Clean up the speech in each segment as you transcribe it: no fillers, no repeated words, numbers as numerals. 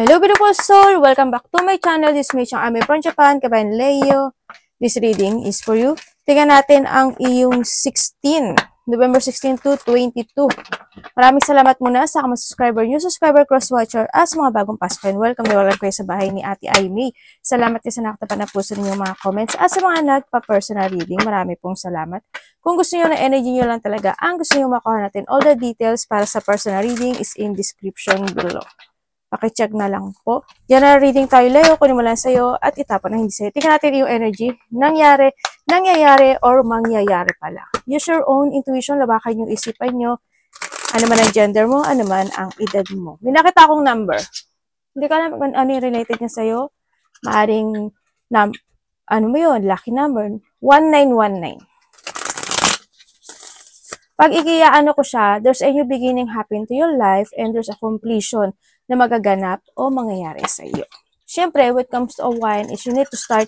Hello beautiful soul! Welcome back to my channel. This is Mei Chang Ame from Japan, Kabayan Leo. This reading is for you. Tingnan natin ang iyong November 16 to 22. Maraming salamat muna sa mga subscriber, new subscriber, cross-watcher, as mga bagong pasok. Welcome na welcome kayo sa bahay ni Ate Aimee. Salamat din sa nakatapan na puso ninyong mga comments. At sa mga nagpa-personal reading, marami pong salamat. Kung gusto niyo na energy niyo lang talaga, ang gusto niyo makuha natin, all the details para sa personal reading is in description below. Pakicheck na lang po. General reading tayo, Leo. Kunin mo lang sa'yo at itapon na hindi sa'yo. Tingnan natin yung energy. Nangyayari, or mangyayari pala. Use your own intuition. Labakan yung isipan nyo. Ano man ang gender mo, ano man ang edad mo. May nakita akong number. Hindi ka alam ano yung related niya sa'yo. Maaring, ano mo yun? Lucky number. 1919. Pag ikiyaano ko siya, there's a new beginning happen to your life and there's a completion na magaganap o mangyayari sa iyo. Siyempre, when it comes to a wine, is you need to start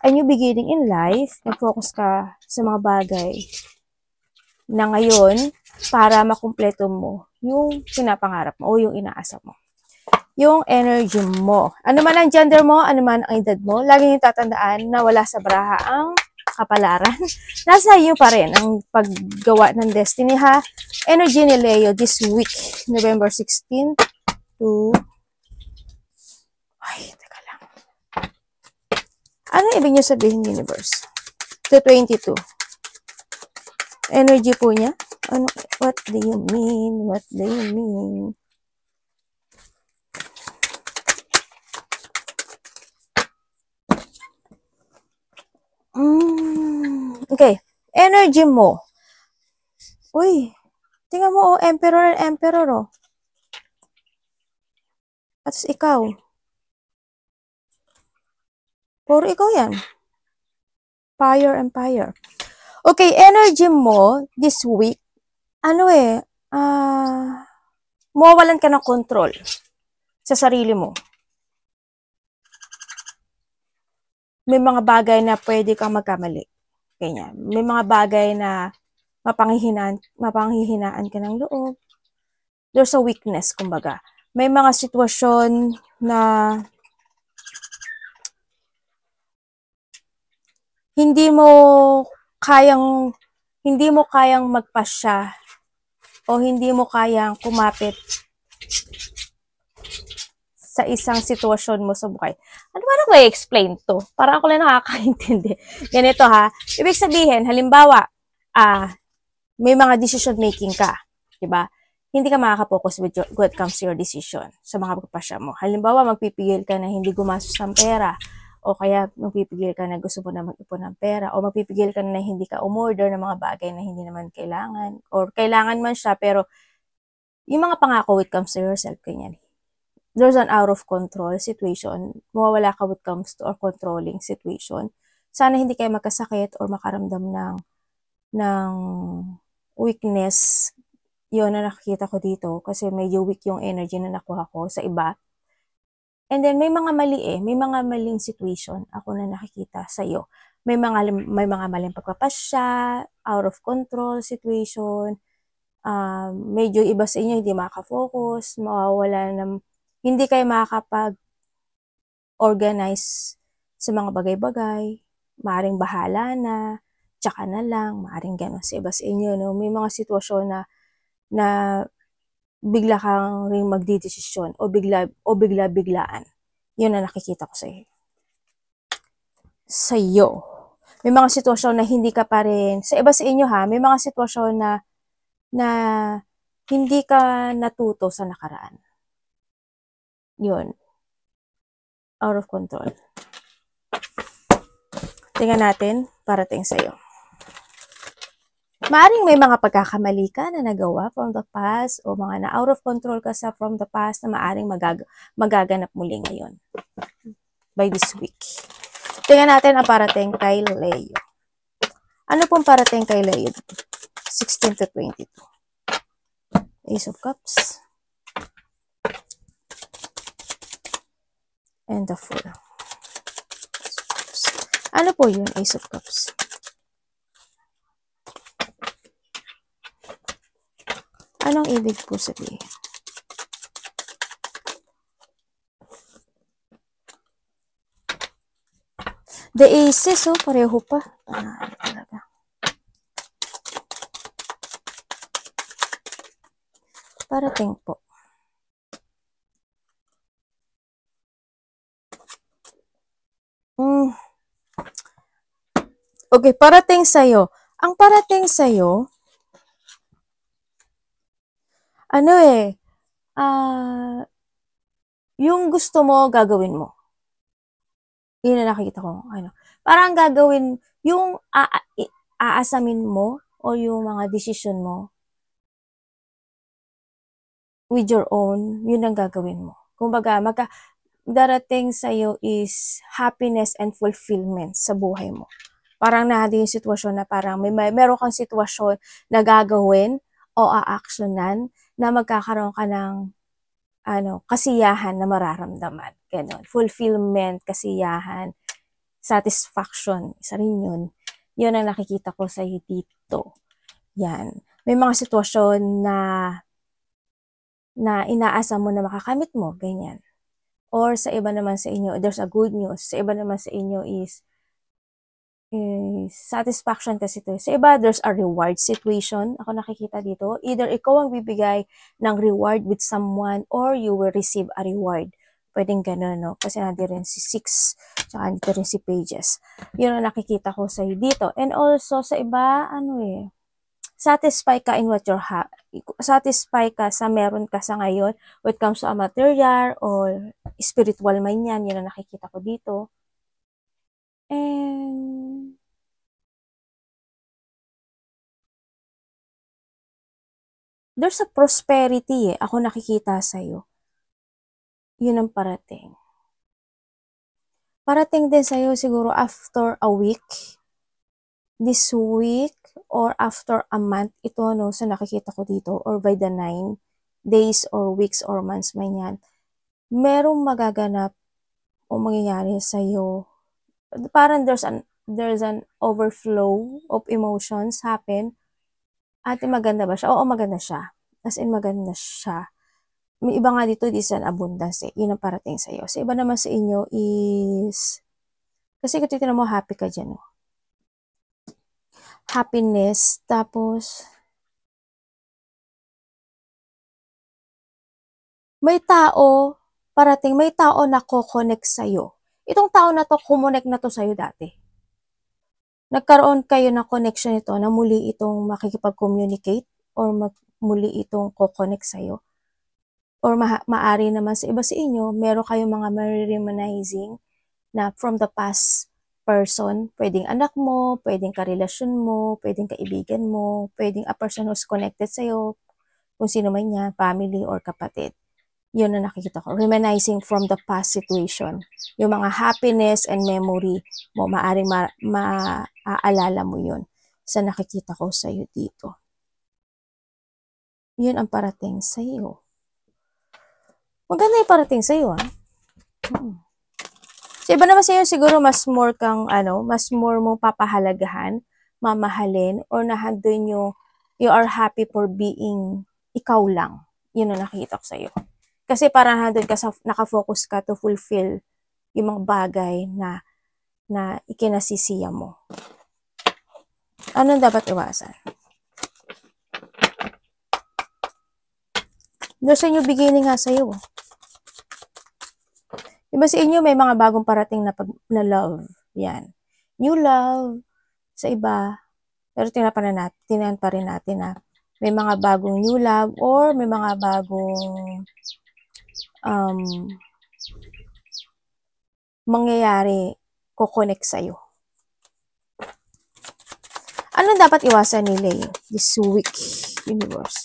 a new beginning in life. Nag-focus ka sa mga bagay na ngayon para makumpleto mo yung pinapangarap mo o yung inaasa mo. Yung energy mo. Ano man ang gender mo, ano man ang edad mo, lagi yung tatandaan na wala sa braha ang kapalaran. Nasa iyo pa rin ang paggawa ng destiny ha. Energy ni Leo this week, November 16 to... Ay, teka lang. Ano ibig nyo sabihin, universe? To 22. Energy po niya. Ano? What do you mean? What do you mean? Okay. Energy mo. Uy. Tingnan mo, oh, Emperor and Emperor, oh. At ikaw. Puro ikaw yan. Fire and fire. Okay, energy mo this week, ano mawawalan ka ng control sa sarili mo. May mga bagay na pwede kang magkamali. Ganyan. May mga bagay na mapanghihinaan ka ng loob. There's a weakness, kumbaga. May mga sitwasyon na hindi mo kayang magpasya o hindi mo kayang kumapit sa isang sitwasyon mo sa buhay. Ano ba na i-explain to? Para ako lang nakakaintindi. Ganito ha. Ibig sabihin, halimbawa, may mga decision making ka. Diba? Hindi ka makaka-focus when it comes to your decision sa mga pagpasya mo. Halimbawa, magpipigil ka na hindi gumastos ng pera, o kaya magpipigil ka na gusto mo na mag-ipon ng pera, o magpipigil ka na hindi ka umorder ng mga bagay na hindi naman kailangan, or kailangan man siya, pero yung mga pangako when it comes to yourself, ganyan. There's an out of control situation. Mawawala ka when it comes to a controlling situation. Sana hindi kayo magkasakit or makaramdam ng weakness. Yun na nakikita ko dito kasi medyo weak yung energy na nakuha ko sa iba. And then may mga may mga maling situation ako na nakikita sa iyo. May mga maling pagpapasya, out of control situation. Medyo iba sa inyo hindi makaka-focus, mawawala ng hindi kayo makakapag-organize sa mga bagay-bagay. Maaring bahala na, tsaka na lang, maaring gano'n sa iba sa inyo. No? May mga sitwasyon na bigla kang ring magdidesisyon o bigla-biglaan. Yun na nakikita ko sa iyo. May mga sitwasyon na hindi ka pa rin, sa iba sa inyo ha, may mga sitwasyon na hindi ka natuto sa nakaraan. Yun. Out of control. Tingnan natin, parating sa iyo. Maaring may mga pagkakamali ka na nagawa from the past o mga na out of control ka sa from the past na maaring magaganap muli ngayon. By this week. Tingnan natin ang parating kay Leo. Ano pong parating kay Leo? 16 to 22. Ace of Cups. And the Fool. Ano po yun, Ace of Cups? Anong ibig po sabihin? The Aces, oh, pareho pa. Talaga. Parating po. Okay, parating sa'yo. Ang parating sa'yo, ano eh, yung gusto mo, gagawin mo. Yun na nakikita ko. Ano. Parang gagawin, yung aasamin mo o yung mga decision mo with your own, yun ang gagawin mo. Kumbaga, darating sa'yo is happiness and fulfillment sa buhay mo. Parang nahati yung sitwasyon na parang meron kang sitwasyon na gagawin o aaksyonan na magkakaroon ka ng kasiyahan na mararamdaman. Ganon. Fulfillment, kasiyahan, satisfaction. Isa rin yun. Yun ang nakikita ko sa dito. Yan. May mga sitwasyon na inaasa mo na makakamit mo. Ganyan. Or sa iba naman sa inyo, there's a good news. Sa iba naman sa inyo is satisfaction kasi ito. Sa iba, there's a reward situation. Ako nakikita dito. Either ikaw ang bibigay ng reward with someone or you will receive a reward. Pwedeng gano'n, no? Kasi nandito rin si 6, tsaka nandito rin si Pages. Yun ang nakikita ko sa'yo dito. And also, sa iba, satisfy ka in what you have. Satisfy ka sa meron ka sa ngayon when it comes to a material or spiritual man yan. Yun ang nakikita ko dito. And there's a prosperity ako nakikita sa'yo. Yun ang parating. Parating din sa'yo siguro after a week, this week, or after a month, ito sa nakikita ko dito, or by the 9 days or weeks or months man yan, merong magaganap o mangyayari sa'yo. Parang there's an overflow of emotions happen. Ate, maganda ba siya? Oo, maganda siya. As in, maganda siya. May iba nga dito, this is an abundance eh. Yun ang parating sa'yo. Sa iba naman sa inyo is, kasi kung titignan mo, happy ka dyan. Oh. Happiness, tapos, may tao, parating, may tao na ko-connect sa'yo. Itong tao na to, kumonect na to sa'yo dati. Nagkaroon kayo ng connection ito na muli itong makikipag-communicate or muli itong ko-connect sa'yo. Or maari naman sa iba sa inyo, meron kayong mga reminiscing na from the past person, pwedeng anak mo, pwedeng karelasyon mo, pwedeng kaibigan mo, pwedeng a person who's connected sa'yo, kung sino man yan, family or kapatid. Yun na nakikita ko. Reminiscing from the past situation. Yung mga happiness and memory mo, maaring maaalala mo yun sa nakikita ko sa'yo dito. Yun ang parating sa'yo. Maganda yung parating sa'yo, ha? So, iba naman sa'yo, siguro mas more kang, mas more mong papahalagahan, mamahalin, or nandun you are happy for being ikaw lang. Yun ang nakikita ko sa'yo. Kasi parang nandun ka nakafocus ka to fulfill yung mga bagay na ikinasisiya mo. Anong dapat iwasan? Doon sa inyo, beginning nga sa'yo. Iba sa inyo, may mga bagong parating na love. Yan. New love sa iba. Pero tinahan pa rin natin na may mga bagong new love or may mga bagong mangyayari ko-connect sa'yo. Anong dapat iwasan ni Leo this week, universe?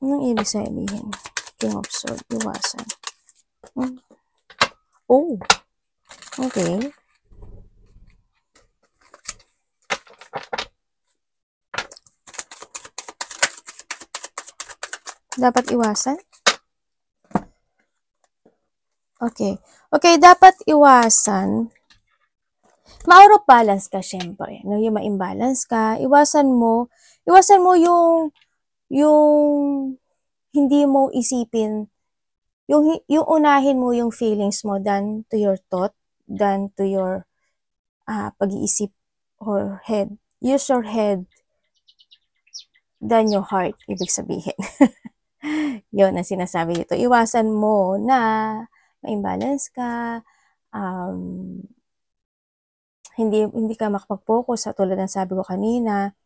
Anong ibig sabihin? King of Swords, iwasan. Oh, okay. Dapat iwasan? Okay. Okay, dapat iwasan. Ma-out of balance ka, syempre. No? Yung ma-imbalance ka, iwasan mo yung hindi mo isipin yung unahin mo yung feelings mo than to your thought, than to your pag-iisip or head. Use your head than your heart, ibig sabihin. Yun ang sinasabi dito. Iwasan mo na ma-imbalance ka, hindi ka makapag-focus sa tulad ng sabi ko kanina.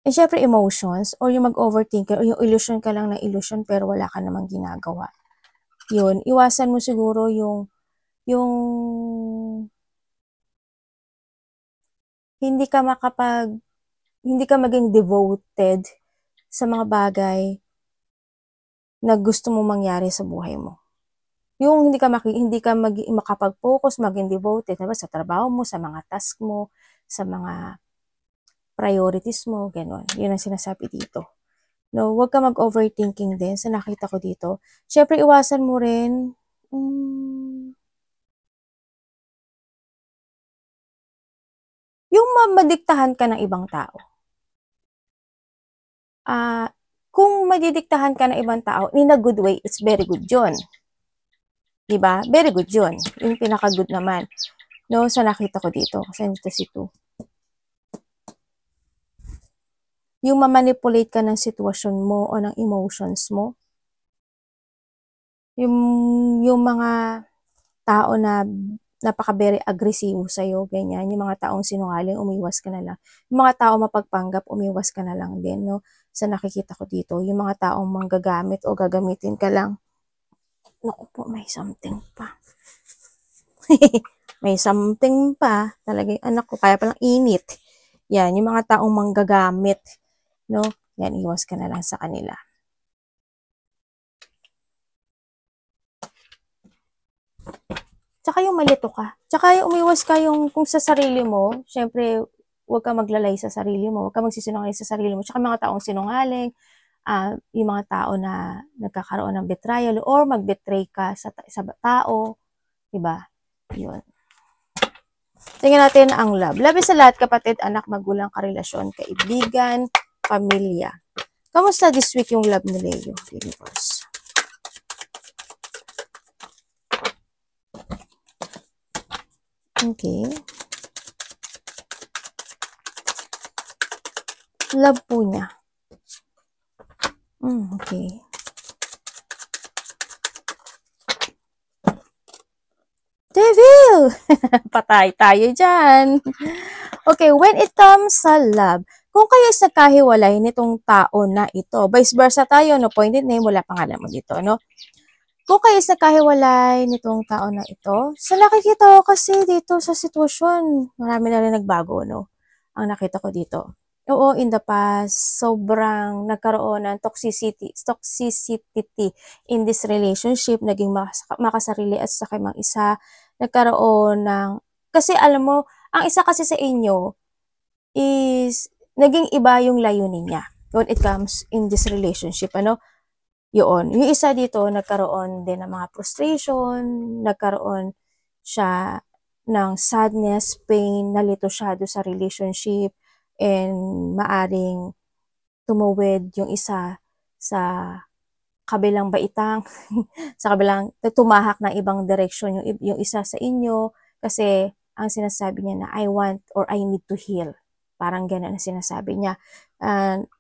And syempre emotions or yung mag-overthink or yung illusion ka lang na illusion pero wala ka namang ginagawa. Yun, iwasan mo siguro yung hindi ka maging devoted sa mga bagay na gusto mo mangyari sa buhay mo. Yung hindi ka makapag-focus, maging devoted diba, sa trabaho mo, sa mga task mo, sa mga priorities mo, gano'n. Yun ang sinasabi dito. No, huwag ka mag-overthinking din sa nakita ko dito. Syempre, iwasan mo rin yung madiktahan ka ng ibang tao. Kung madidiktahan ka ng ibang tao, in a good way, it's very good yun. Diba? Very good yun. Yung pinaka-good naman. No, sa nakita ko dito. Kasi ito si 2. Yung mamanipulate ka ng sitwasyon mo o ng emotions mo. Yung mga tao na napaka-very agresibo sa'yo, ganyan. Yung mga taong sinungaling, umiwas ka na lang. Yung mga tao mapagpanggap, umiwas ka na lang din, no? Sa nakikita ko dito. Yung mga taong manggagamit o gagamitin ka lang. Naku po, may something pa. May something pa. Talagang anak ko, kaya palang init. Yan, yung mga taong manggagamit, no? Yan, iwas ka na lang sa kanila. Tsaka yung malito ka. Tsaka yung umiwas ka yung kung sa sarili mo, syempre, huwag ka maglalay sa sarili mo. Huwag ka magsisinungaling sa sarili mo. Tsaka mga taong sinungaling, yung mga tao na nagkakaroon ng betrayal or mag-betray ka sa tao. Diba? Yun. Tingnan natin ang love. Love is sa lahat, kapatid, anak, magulang, karelasyon, kaibigan, pamilya. Kamusta this week yung love ni Leo? Universe. Okay. Love po niya. Okay. Devil! Patay tayo dyan. Okay, when it comes sa love, kung kayo sa kahiwalay nitong tao na ito, vice versa tayo, no, pointed name, wala pangalan mo dito, no? Kung kayo sa kahiwalay nitong tao na ito, sa nakikita ko kasi dito sa sitwasyon, marami na rin nagbago, no? Ang nakita ko dito. Oo, in the past, sobrang nagkaroon ng toxicity in this relationship, naging makasarili at sa mga isa, nagkaroon ng, kasi alam mo, ang isa kasi sa inyo is, naging iba yung layunin niya when it comes in this relationship, ano? Yun. Yung isa dito, nagkaroon din ng mga frustration, nagkaroon siya ng sadness, pain, nalito siya doon sa relationship, and maaring tumuwid yung isa sa kabilang baitang, sa kabilang tumahak ng ibang direction yung isa sa inyo, kasi ang sinasabi niya na I want or I need to heal. Parang gano'n ang sinasabi niya.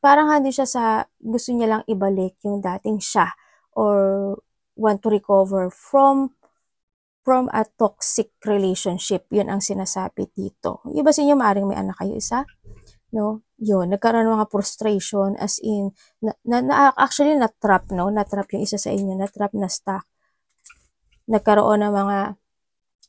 Parang hindi siya gusto niya lang ibalik yung dating siya or want to recover from a toxic relationship. Yun ang sinasabi dito. Iba sa inyo, maaring may anak kayo isa, no? Yun, nagkaroon ng mga frustration as in, actually na-trap, no? Na-trap yung isa sa inyo, na-trap, na-stuck. Nagkaroon ng mga,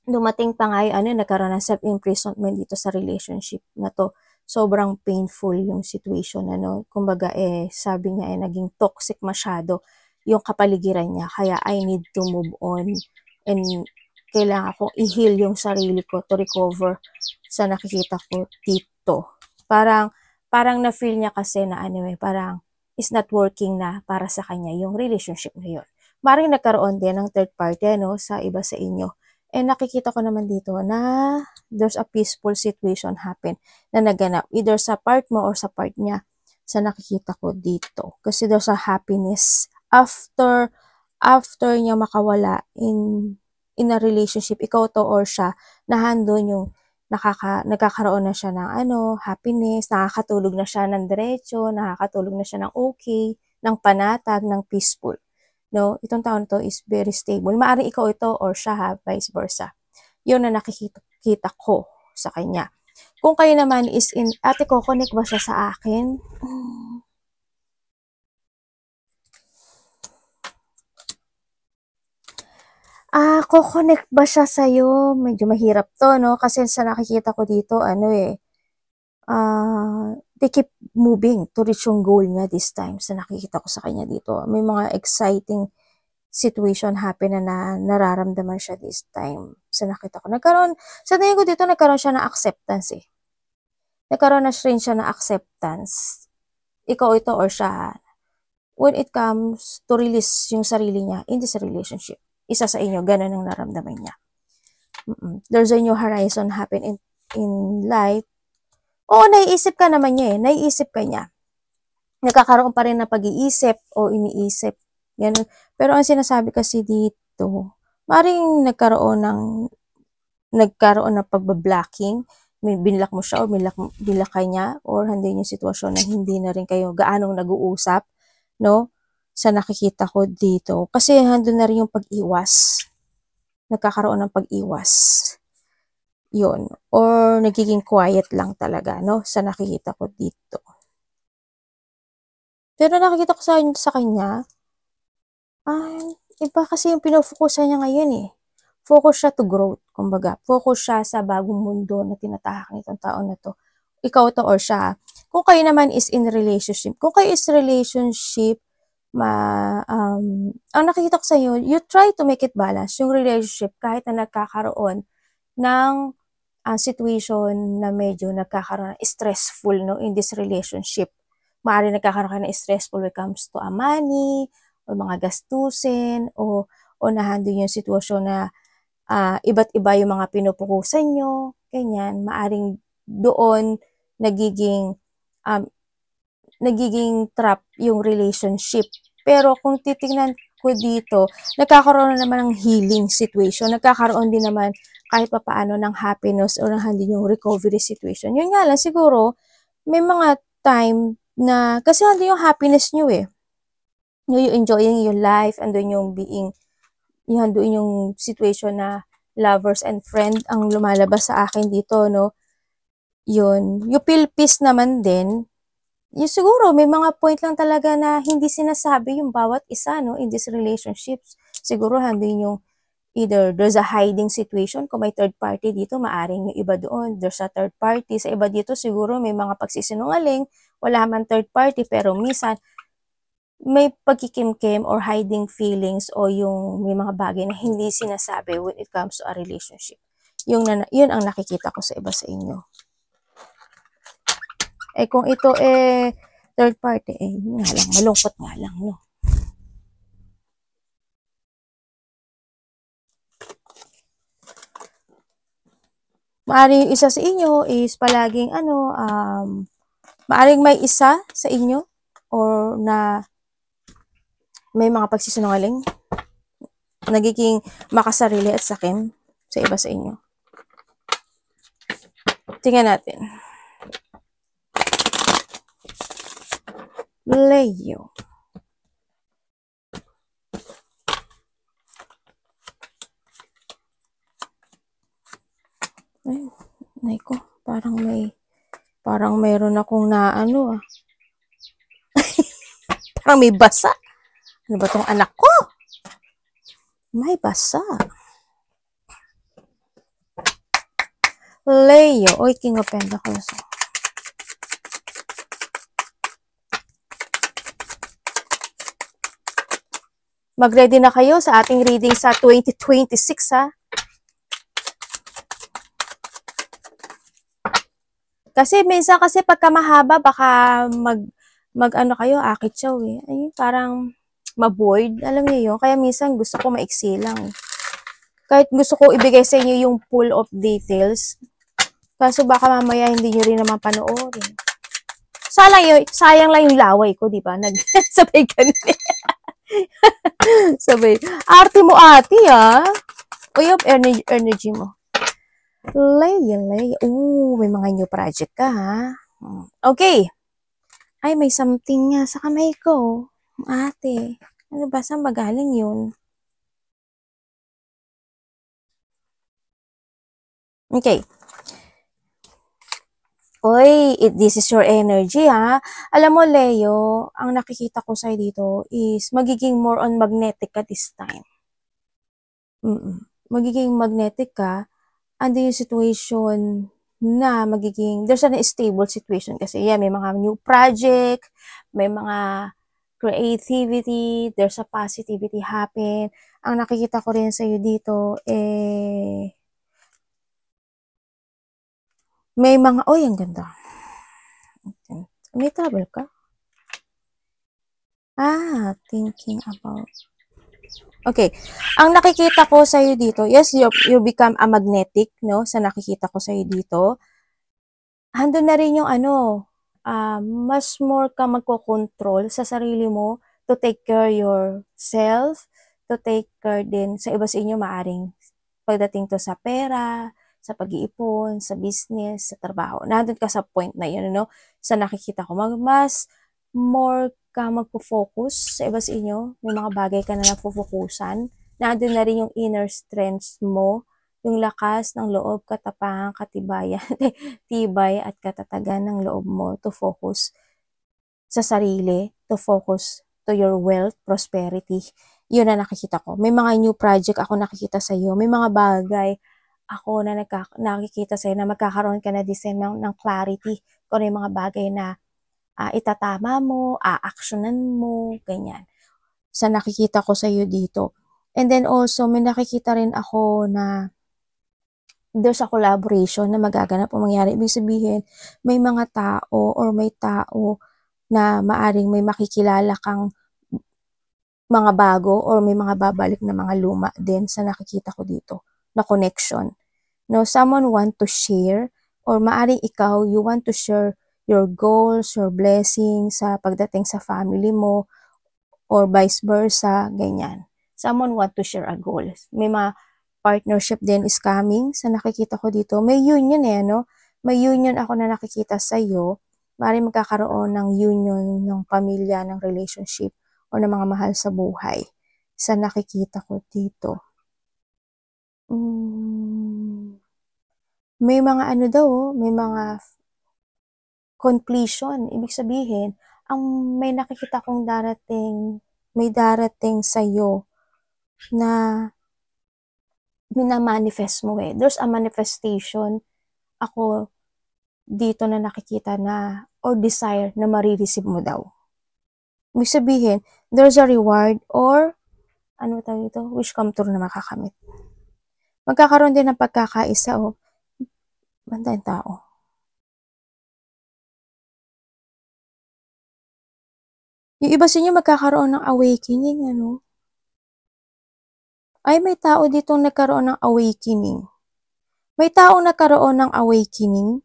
dumating pa nga nagkaroon ng self-imprisonment dito sa relationship na to. Sobrang painful yung situation, ano? Kumbaga, sabi niya, naging toxic masyado yung kapaligiran niya. Kaya, I need to move on. And, kailangan kong i-heal yung sarili ko to recover sa nakikita ko dito. Parang na-feel niya kasi na parang is not working na para sa kanya yung relationship na yun. Maring nagkaroon din ng third party, no, sa iba sa inyo. And nakikita ko naman dito na there's a peaceful situation happen na naganap either sa part mo or sa part niya sa nakikita ko dito. Kasi there's a happiness after after niya makawala in a relationship, ikaw to or siya, nahandon yung nagkakaroon na siya ng happiness, nakakatulog na siya ng diretso, nakakatulog na siya ng okay, ng panatag, ng peaceful. No, itong tao na to is very stable. Maaring ikaw ito or siya ha, vice versa. Yun na nakikita ko sa kanya. Kung kayo naman is ate ko, connect ba siya sa akin? Ko-connect ba siya sa'yo? Medyo mahirap to, no? Kasi sa nakikita ko dito, they keep moving to reach yung goal niya this time. Sa nakikita ko sa kanya dito, may mga exciting situation happen na nararamdaman siya this time. Sa nakita ko, sa tingin ko dito, nagkaroon siya ng acceptance eh. Nagkaroon na rin siya ng acceptance. Ikaw ito or siya, when it comes to release yung sarili niya in this relationship. Isa sa inyo, ganun ang naramdaman niya. There's a new horizon happen in life. Oo, naiisip ka naman niya eh. Naiisip ka niya. Nagkakaroon pa rin na pag-iisip o iniisip. Ganun. Pero ang sinasabi kasi dito, maring nagkaroon ng pagbablocking. Binlock mo siya o binlock ka niya or handin yung sitwasyon na hindi na rin kayo gaanong nag-uusap, no? Sa nakikita ko dito. Kasi handun na rin yung pag-iwas. Nagkakaroon ng pag-iwas. Yun. Or nagiging quiet lang talaga, no? Sa nakikita ko dito. Pero nakikita ko sa kanya, iba kasi yung pinofokusan niya ngayon eh. Focus siya to growth, kumbaga. Focus siya sa bagong mundo na tinatahak nitong tao na to. Ikaw to or siya. Kung kayo naman is in relationship, kung kayo is relationship, ang nakikita ko sa iyo, you try to make it balance yung relationship kahit na nagkakaroon ng situation na medyo nagkakaroon ng stressful, no, in this relationship. Maaari nagkakaroon ka ng stressful when it comes to money, o mga gastusin, o nahandle yung sitwasyon na iba't iba yung mga pinupukusan nyo, ganyan. Maaring doon nagiging trap yung relationship. Pero kung titingnan ko dito, nagkakaroon na naman ng healing situation. Nagkakaroon din naman kahit pa paano ng happiness or ng yung recovery situation. Yun nga lang, siguro, may mga time na, kasi hindi yung happiness nyo eh. Yung enjoying your life, and then yung being, yung situation na lovers and friend ang lumalabas sa akin dito, no? Yun. You feel peace naman din. Yung siguro, may mga point lang talaga na hindi sinasabi yung bawat isa, no, in these relationships. Siguro, handin yung either there's a hiding situation, kung may third party dito, maaring yung iba doon, there's a third party. Sa iba dito, siguro may mga pagsisinungaling, wala man third party, pero minsan, may pagkikimkim or hiding feelings o yung may mga bagay na hindi sinasabi when it comes to a relationship. Yun ang nakikita ko sa iba sa inyo. Kung ito third party, yun nga lang, malungkot nga lang, no? Maaring isa sa inyo is palaging maaring may isa sa inyo or na may mga pagsisinungaling, nagiging makasarili at sakim sa iba sa inyo. Tingnan natin. Leo. Ay ko, parang mayroon akong parang may basa. Ano ba tong anak ko? May basa. Leo. Oy, King of Pentacles. Mag-ready na kayo sa ating reading sa 2026, ha? Kasi minsan kasi pagka mahaba, baka kayo, akit siya eh. Ay, parang ma-bored. Alam niyo yun? Kaya minsan gusto ko maiksi lang. Kahit gusto ko ibigay sa inyo yung full of details. Kaso baka mamaya hindi nyo rin naman panoorin. Sayang lang yung laway ko, di ba? Nagsabay ganun eh. Sabay, arte mo ate ah. Uy, up energy mo. Leia. May mga new project ka ha. Okay. Ay, may something nga sa kamay ko. Ate. Ano ba? Saan ba galing yun? Okay. Uy, this is your energy, ha? Alam mo, Leo, ang nakikita ko sa'yo dito is magiging more on magnetic ka this time. Magiging magnetic ka, ando yung situation na magiging, there's an stable situation kasi, yeah, may mga new project, may mga creativity, there's a positivity happen. Ang nakikita ko rin sa'yo dito, may mga, ang ganda. May trouble ka? Thinking about. Okay. Ang nakikita ko sa iyo dito, yes, you become a magnetic, no? Sa nakikita ko sa iyo dito. Handun na rin yung mas more ka magko-control sa sarili mo to take care yourself, to take care din sa iba sa inyo maaring pagdating to sa pera, sa pag-iipon, sa business, sa trabaho. Nandun ka sa point na yun, no? Sa nakikita ko, mas more ka magpo-focus sa iba sa inyo, may mga bagay ka na napofokusan, nandun na rin yung inner strengths mo, yung lakas ng loob, katapangan, katibayan, tibay at katatagan ng loob mo to focus sa sarili, to focus to your wealth, prosperity. Yun na nakikita ko. May mga new project ako nakikita sa iyo, may mga bagay ako na nakikita sa iyo na magkakaroon ka na design ng clarity kung ano yung mga bagay na itatama mo, aaksyonan mo, ganyan. Sa nakikita ko sa iyo dito. And then also, may nakikita rin ako na there's a collaboration na magaganap o mangyari. Ibig sabihin, may mga tao or may tao na maaring may makikilala kang mga bago or may mga babalik na mga luma din sa nakikita ko dito na connection. No, someone want to share or maaring ikaw, you want to share your goals, your blessings sa pagdating sa family mo or vice versa, ganyan. Someone want to share a goal. May mga partnership din is coming sa nakikita ko dito. May union no? May union ako na nakikita sa iyo. Maaaring magkakaroon ng union ng pamilya, ng relationship o ng mga mahal sa buhay sa nakikita ko dito. May mga may mga completion. Ibig sabihin, may nakikita kong may darating sa'yo na minamanifest mo There's a manifestation ako dito na nakikita na or desire na marireceive mo daw. Ibig sabihin, there's a reward or wish come true na makakamit. Magkakaroon din ng pagkakaisa banda yung tao. Yung iba sa inyo magkakaroon ng awakening, Ay, may tao ditong nagkaroon ng awakening. May tao nagkaroon ng awakening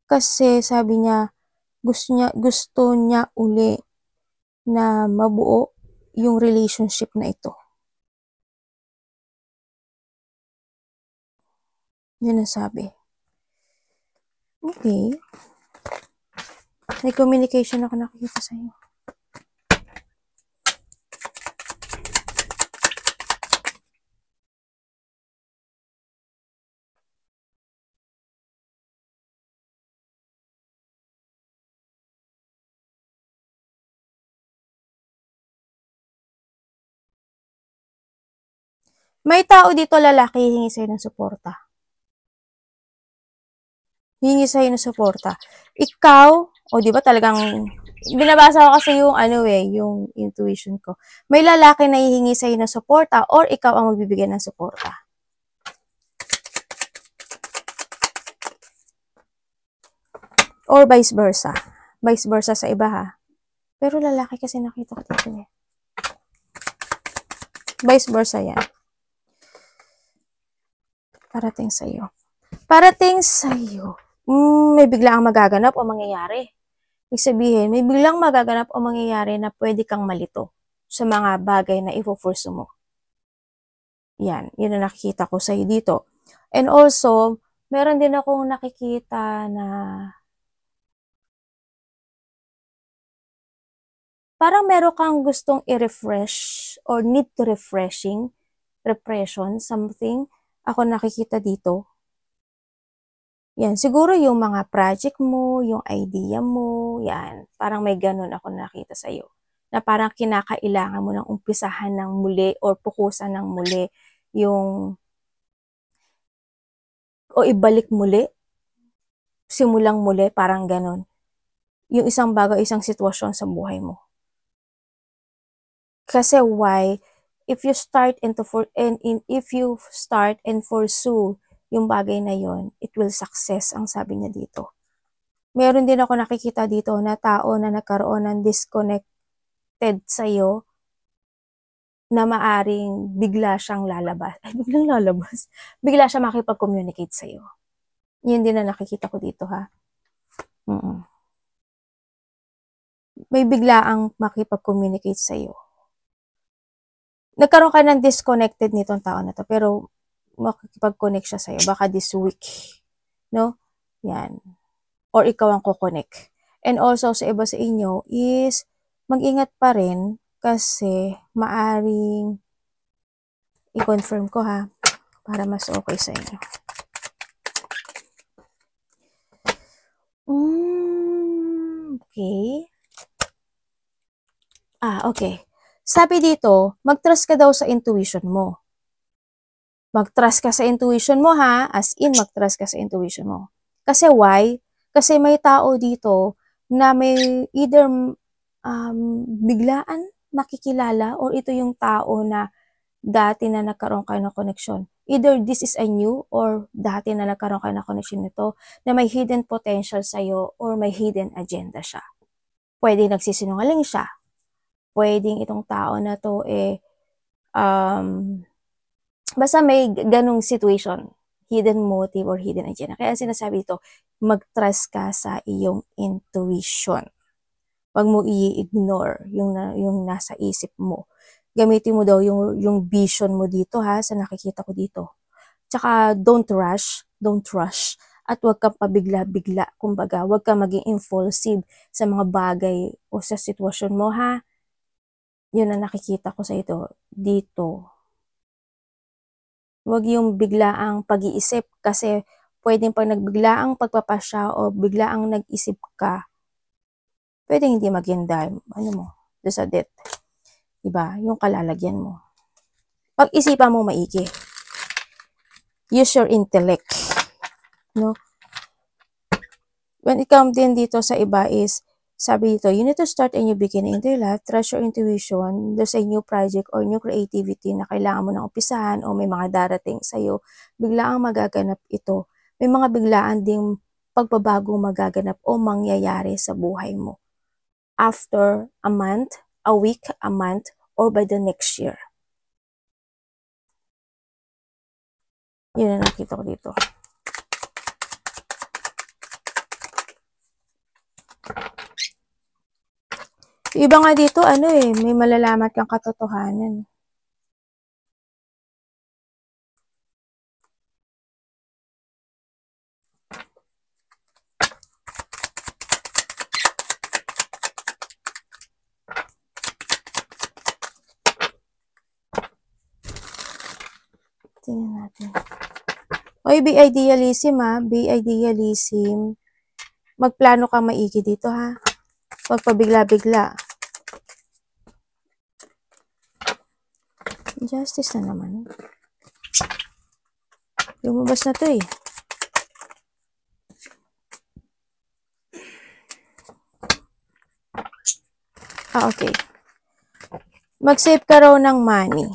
kasi sabi niya, gusto niya uli na mabuo yung relationship na ito. Yun ang sabi. Okay. May communication ako nakikita sa iyo. May tao dito lalaki hihingi sa'yo ng suporta. Hihingi sa'yo ng suporta. Ikaw, di ba talagang, binabasa ko kasi yung yung intuition ko. May lalaki na hihingi sa'yo ng suporta or ikaw ang magbibigay ng suporta. Or vice versa. Vice versa sa iba ha. Pero lalaki kasi nakita ko dito Vice versa yan. Parating sa'yo. Parating sa'yo. May biglang magaganap o mangyayari. Ibig sabihin, may biglang magaganap o mangyayari na pwede kang malito. sa mga bagay na i-pursue mo. Yan, yun ang nakikita ko sa'yo dito. And also, meron din akong nakikita na parang meron kang gustong i-refresh or need to repression, something. Ako nakikita dito. Yan, siguro yung mga project mo, yung idea mo, yan. Parang may ganun ako nakita sa'yo. Na parang kinakailangan mo ng umpisahan ng muli or pukusan ng muli yung o ibalik muli, simulang muli, parang ganun. Yung isang bagay, isang sitwasyon sa buhay mo. Kasi why? If you start and pursue yung bagay na yon, it will success, ang sabi niya dito. Meron din ako nakikita dito na tao na nagkaroon ng disconnected sa'yo na maaring bigla siyang lalabas. Ay, biglang lalabas. Bigla siya makipag-communicate sa'yo. Yun din na nakikita ko dito, ha? May biglaang makipag-communicate sa'yo. Nagkaroon ka ng disconnected nitong tao na to, pero makikipag-connect siya sa'yo. Baka this week. No? Yan. Or ikaw ang kukonek. And also, sa iba sa inyo is, mag-ingat pa rin kasi maaring i-confirm ko, ha, para mas okay sa inyo. Okay. Okay. Sabi dito, mag-trust ka daw sa intuition mo. Mag-trust ka sa intuition mo, ha? As in, mag-trust ka sa intuition mo. Kasi why? Kasi may tao dito na may either biglaan makikilala or ito yung tao na dati na nagkaroon kayo ng connection. Either this is a new or dati na nagkaroon kayo ng connection nito na may hidden potential sa'yo or may hidden agenda siya. Pwede nagsisinungaling siya. Pwedeng itong tao na to basta may ganong situation, hidden motive or hidden agenda. Kaya sinasabi ito, mag-trust ka sa iyong intuition. Huwag mo i-ignore yung nasa isip mo. Gamitin mo daw yung vision mo dito, ha, sa nakikita ko dito. Tsaka don't rush, at huwag kang pabigla-bigla. Kumbaga, huwag kang maging impulsive sa mga bagay o sa sitwasyon mo, ha. Yun ang nakikita ko sa ito dito. Huwag yung biglaang pag-iisip kasi pwedeng pag nagbiglaang pagpapasya o biglaang nag-isip ka, pwedeng hindi maganda, doon sa death. Diba? Yung kalalagyan mo. Pag-isipan mo maigi. Use your intellect. No? When it comes din dito sa iba is, sabi dito, you need to start a new beginning in your life, trust your intuition, there's a new project or new creativity na kailangan mo nang umpisahan o may mga darating sa'yo, biglaang magaganap ito. May mga biglaan ding pagbabagong magaganap o mangyayari sa buhay mo. After a month, a week, a month, or by the next year. Yun ang nakita ko dito. Iba nga dito, may malalaman kang katotohanan. Tingnan natin. Oy, be idealism, ha. Be idealism. Magplano ka maigi dito, ha. Huwag pabigla-bigla. Justice na naman. Lumabas na to, eh. Okay. Mag-save ka raw ng money.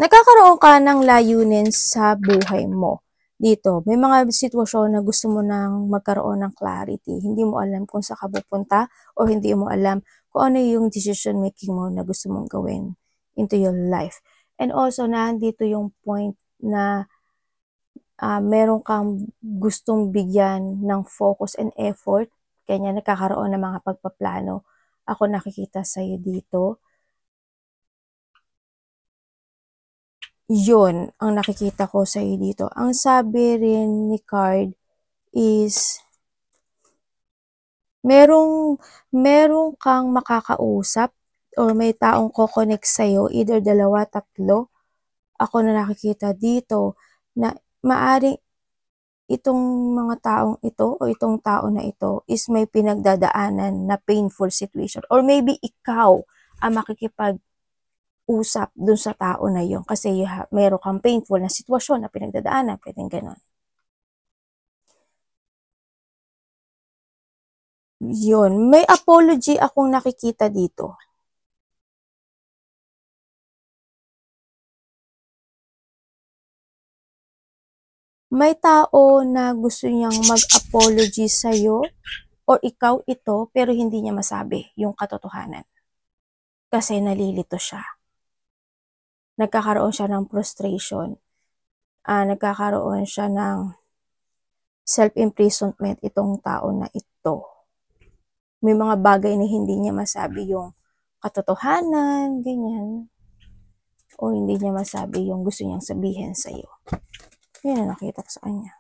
Nagkakaroon ka ng layunin sa buhay mo. Dito, may mga sitwasyon na gusto mo nang magkaroon ng clarity. Hindi mo alam kung saan ka pupunta o hindi mo alam kung ano yung decision making mo na gusto mong gawin into your life. And also, nandito yung point na meron kang gustong bigyan ng focus and effort, kanya nagkakaroon ng mga pagpaplano. Ako nakikita sa'yo dito. Yun ang nakikita ko sa'yo dito. Ang sabi rin ni card is merong kang makakausap or may taong ko-connect sa'yo, either dalawa, tatlo. Ako na nakikita dito na maaring itong mga taong ito o itong tao na ito is may pinagdadaanan na painful situation. Or maybe ikaw ang makikipag-usap dun sa tao na yun kasi meron kang painful na sitwasyon na pinagdadaanan, pwedeng ganon. Yun, may apology akong nakikita dito. May tao na gusto niyang mag-apology sa'yo or ikaw ito pero hindi niya masabi yung katotohanan. Kasi nalilito siya. Nagkakaroon siya ng frustration. Nagkakaroon siya ng self-imprisonment itong tao na ito. May mga bagay na hindi niya masabi yung katotohanan, ganyan. O hindi niya masabi yung gusto niyang sabihin sa'yo. Yan ang nakita ko sa kanya.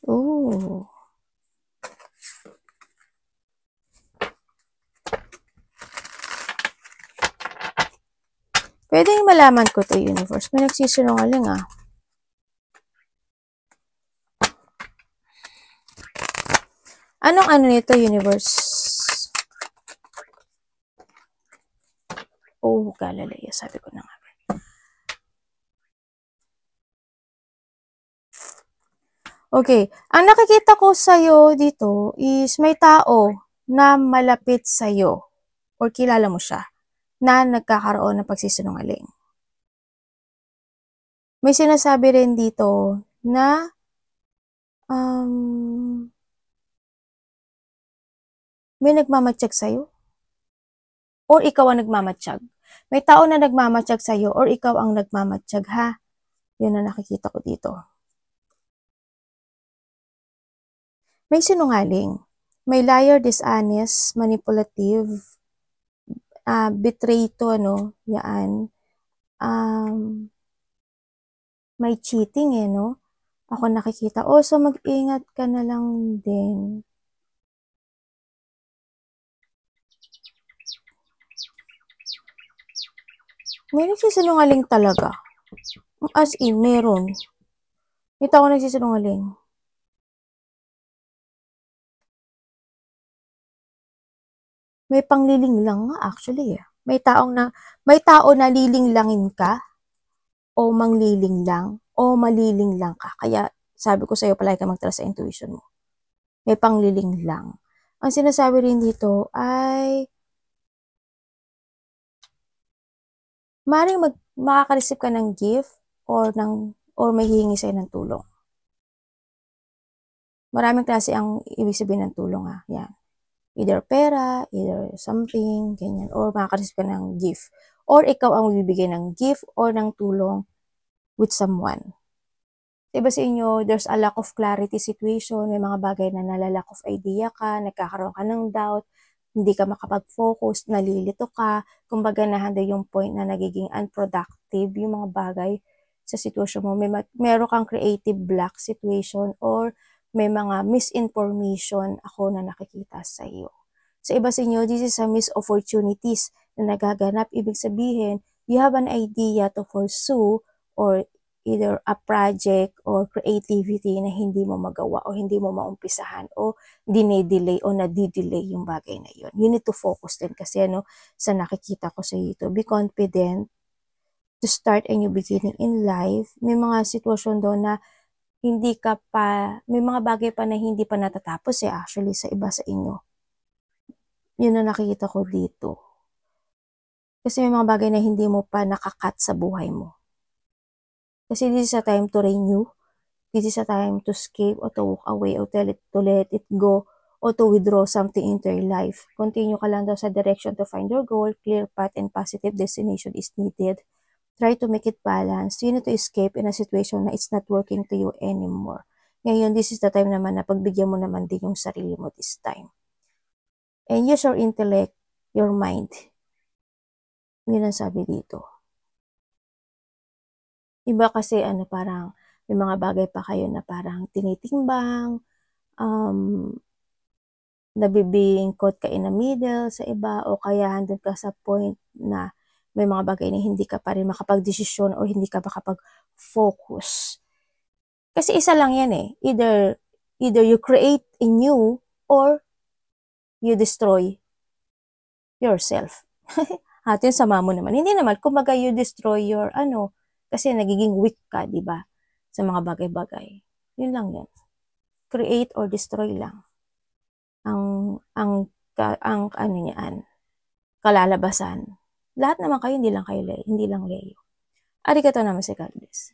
Oh. Pwedeng malaman ko to, universe. May nagsisinungaling Anong ano nito, universe? Oh, galalaya. Sabi ko na nga. Okay. Ang nakikita ko sa'yo dito is may tao na malapit sa'yo or kilala mo siya na nagkakaroon ng pagsisinungaling. May sinasabi rin dito na may nagmamatsyag sa'yo or ikaw ang nagmamatsyag. May tao na nagmamatsyag sa'yo or ikaw ang nagmamatsyag, ha? Yun ang nakikita ko dito. May sinungaling. May liar, dishonest, manipulative, betray to, yan. May cheating, no? Ako nakikita. So mag-ingat ka na lang din. May nagsisinungaling talaga. As in, meron. May tao nagsisinungaling. May pangliling lang nga actually. May tao na lilinglangin ka o mangliling lang o maliling lang ka. Kaya sabi ko sa'yo, palagi ka magtrust sa intuition mo. May pangliling lang. Ang sinasabi rin dito ay maring makaka-receive ka ng gift or may hihingi sa'yo ng tulong. Maraming klase ang ibig sabihin ng tulong, Yan. Either pera, either something, ganyan. Or makaka-receive ka ng gift. Or ikaw ang bibigay ng gift or ng tulong with someone. Diba sa inyo, there's a lack of clarity situation, may mga bagay na nalalack of idea ka, nagkakaroon ka ng doubt, hindi ka makapag-focus, nalilito ka, kumbaga nahanda yung point na nagiging unproductive yung mga bagay sa sitwasyon mo. Meron kang creative block situation or may mga misinformation ako na nakikita sa iyo. Sa iba sa inyo, this is a missed opportunities na nagaganap. Ibig sabihin, you have an idea to pursue or either a project or creativity na hindi mo magawa o hindi mo maumpisahan o dine-delay o nadidelay yung bagay na yun. You need to focus din kasi sa nakikita ko sa ito. Be confident to start a new beginning in life. May mga sitwasyon doon na may mga bagay pa na hindi pa natatapos actually sa iba sa inyo. Yun na nakikita ko dito. Kasi may mga bagay na hindi mo pa nakakat sa buhay mo. Kasi this is a time to renew. This is a time to escape or to walk away or to let it go or to withdraw something into your life. Continue ka lang daw sa direction to find your goal, clear path and positive destination is needed. Try to make it balanced. You need to escape in a situation na it's not working to you anymore. Ngayon, this is the time naman na pagbigyan mo naman din yung sarili mo this time. And use your intellect, your mind. Yun ang sabi dito. Iba kasi parang may mga bagay pa kayo na parang tinitimbang, nabibingkot ka in the middle sa iba o kaya handun ka sa point na may mga bagay na hindi ka pa rin makapag-desisyon o hindi ka makapag-focus. Kasi isa lang yan eh. Either you create a new or you destroy yourself. At yung sama mo naman. Hindi naman, kumbaga you destroy your kasi nagiging weak ka, di ba? Sa mga bagay-bagay. Yun lang yan. Create or destroy lang. Ang niyan, kalalabasan. Lahat naman kayo, hindi lang Leo. Arigatou namaste, God bless.